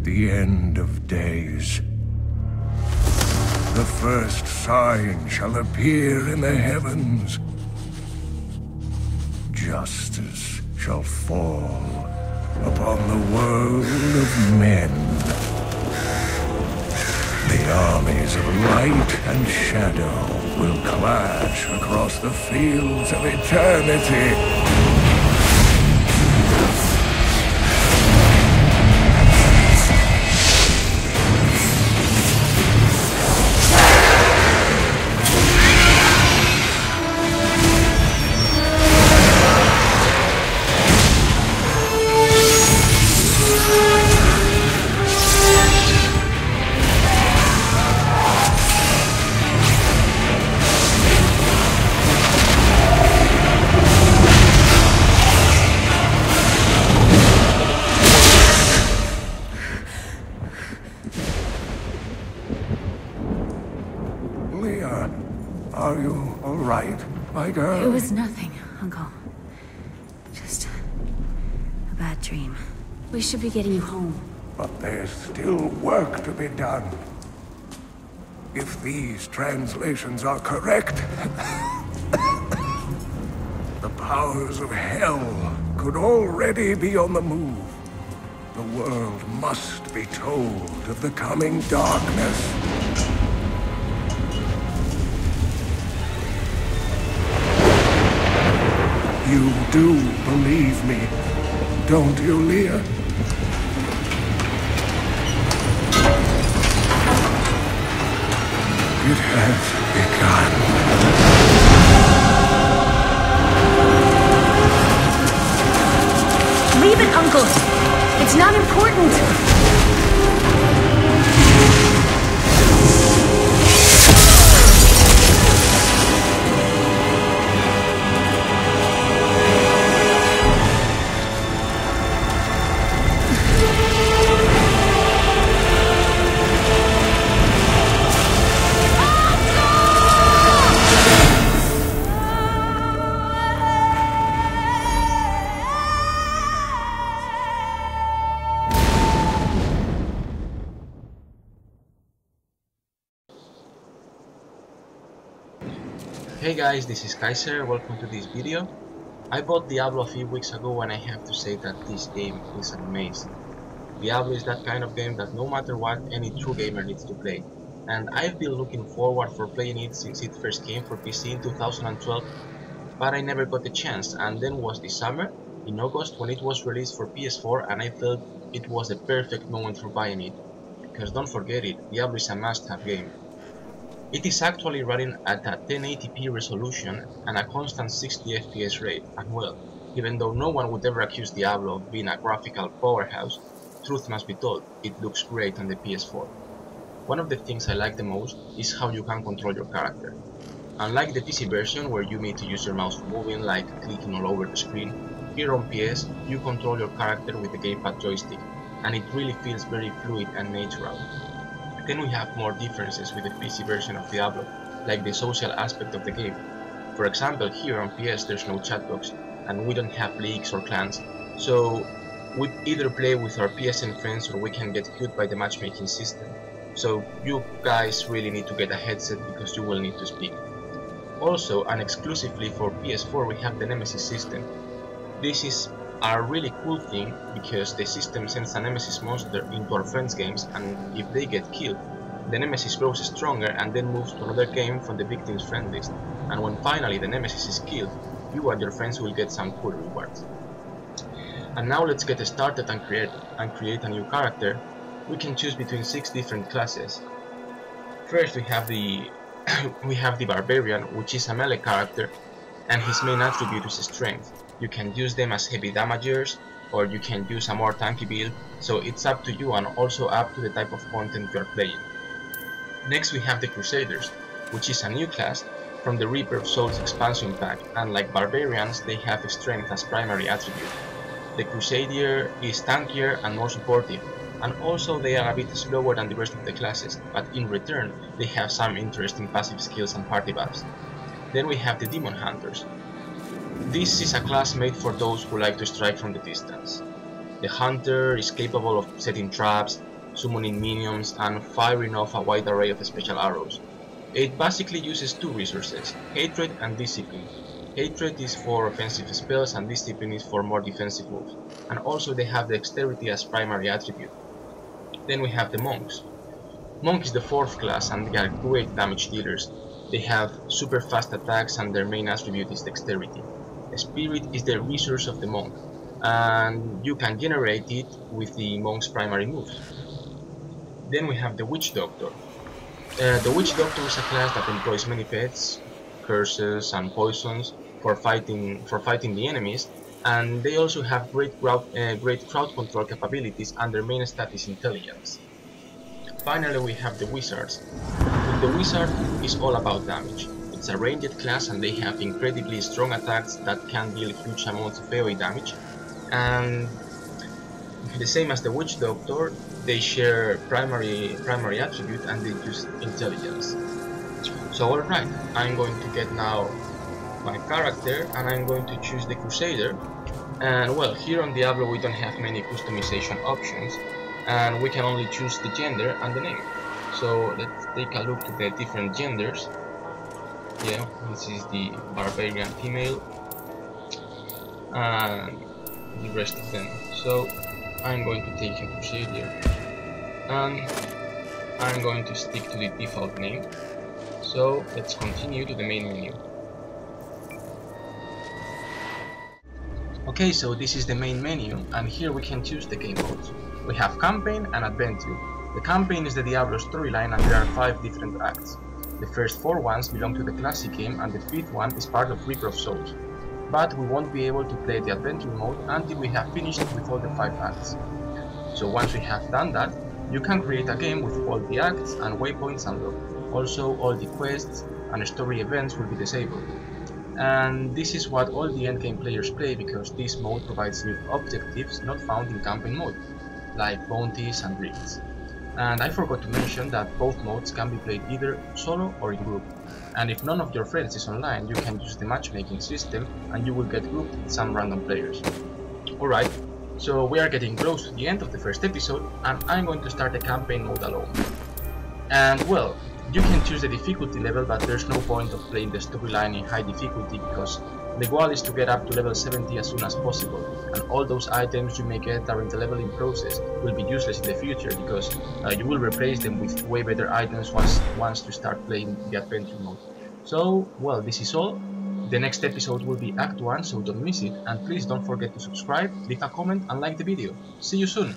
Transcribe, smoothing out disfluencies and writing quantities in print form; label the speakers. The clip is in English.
Speaker 1: at the end of days. The first sign shall appear in the heavens. Justice shall fall upon the world of men. The armies of light and shadow will clash across the fields of eternity. Are you all right, my girl?
Speaker 2: It was nothing, Uncle. Just a bad dream. We should be getting you home.
Speaker 1: But there's still work to be done. If these translations are correct, the powers of hell could already be on the move. The world must be told of the coming darkness. You do believe me, don't you, Leah? It has begun.
Speaker 2: Leave it, Uncle! It's not important!
Speaker 3: Hey guys, this is Kaiser, welcome to this video. I bought Diablo a few weeks ago and I have to say that this game is amazing. Diablo is that kind of game that no matter what, any true gamer needs to play. And I've been looking forward for playing it since it first came for PC in 2012, but I never got the chance, and then was this summer, in August, when it was released for PS4, and I felt it was the perfect moment for buying it. Because don't forget it, Diablo is a must-have game. It is actually running at a 1080p resolution and a constant 60 FPS rate, and well, even though no one would ever accuse Diablo of being a graphical powerhouse, truth must be told, it looks great on the PS4. One of the things I like the most is how you can control your character. Unlike the PC version where you need to use your mouse for moving, like clicking all over the screen, here on PS you control your character with the gamepad joystick, and it really feels very fluid and natural. Then we have more differences with the PC version of Diablo, like the social aspect of the game. For example, here on PS there's no chat box, and we don't have leagues or clans, so we either play with our PSN friends or we can get killed by the matchmaking system. So you guys really need to get a headset because you will need to speak. Also, and exclusively for PS4, we have the Nemesis system. This is a really cool thing because the system sends a Nemesis monster into our friends' games, and if they get killed, the Nemesis grows stronger and then moves to another game from the victim's friend list. And when finally the Nemesis is killed, you and your friends will get some cool rewards. And now let's get started and create a new character. We can choose between 6 different classes. First we have the Barbarian, which is a melee character, and his main attribute is strength. You can use them as heavy damagers, or you can use a more tanky build, so it's up to you and also up to the type of content you are playing. Next we have the Crusaders, which is a new class from the Reaper of Souls expansion pack, and like Barbarians they have strength as primary attribute. The Crusader is tankier and more supportive, and also they are a bit slower than the rest of the classes, but in return they have some interesting passive skills and party buffs. Then we have the Demon Hunters. This is a class made for those who like to strike from the distance. The hunter is capable of setting traps, summoning minions, and firing off a wide array of special arrows. It basically uses two resources, hatred and discipline. Hatred is for offensive spells and discipline is for more defensive moves, and also they have dexterity as primary attribute. Then we have the monks. Monk is the 4th class and they are great damage dealers. They have super fast attacks and their main attribute is dexterity. Spirit is the resource of the monk, and you can generate it with the monk's primary moves. Then we have the witch doctor. The witch doctor is a class that employs many pets, curses and poisons for fighting the enemies, and they also have great crowd control capabilities and their main stat is intelligence. Finally we have the wizards. The wizard is all about damage. It's a ranged class and they have incredibly strong attacks that can deal huge amounts of AoE damage, and the same as the witch doctor, they share primary attribute and they use intelligence. So alright, I'm going to get now my character and I'm going to choose the Crusader. And well, here on Diablo we don't have many customization options and we can only choose the gender and the name. So let's take a look to the different genders. Yeah, this is the Barbarian female and the rest of them. So I'm going to take a Crusader and I'm going to stick to the default name. So let's continue to the main menu. Okay, so this is the main menu and here we can choose the game modes. We have campaign and adventure. The campaign is the Diablo storyline and there are 5 different acts. The first 4 ones belong to the classic game and the 5th one is part of Reaper of Souls. But we won't be able to play the adventure mode until we have finished with all the 5 acts. So once we have done that, you can create a game with all the acts and waypoints unlocked. Also all the quests and story events will be disabled. And this is what all the endgame players play because this mode provides new objectives not found in campaign mode, like bounties and rifts. And I forgot to mention that both modes can be played either solo or in group. And if none of your friends is online, you can use the matchmaking system and you will get grouped with some random players. Alright, so we are getting close to the end of the first episode and I'm going to start the campaign mode alone. And well, you can choose the difficulty level, but there's no point of playing the storyline in high difficulty because the goal is to get up to level 70 as soon as possible, and all those items you may get during the leveling process will be useless in the future because you will replace them with way better items once you start playing the adventure mode. So, well, this is all. The next episode will be Act 1, so don't miss it, and please don't forget to subscribe, leave a comment and like the video. See you soon!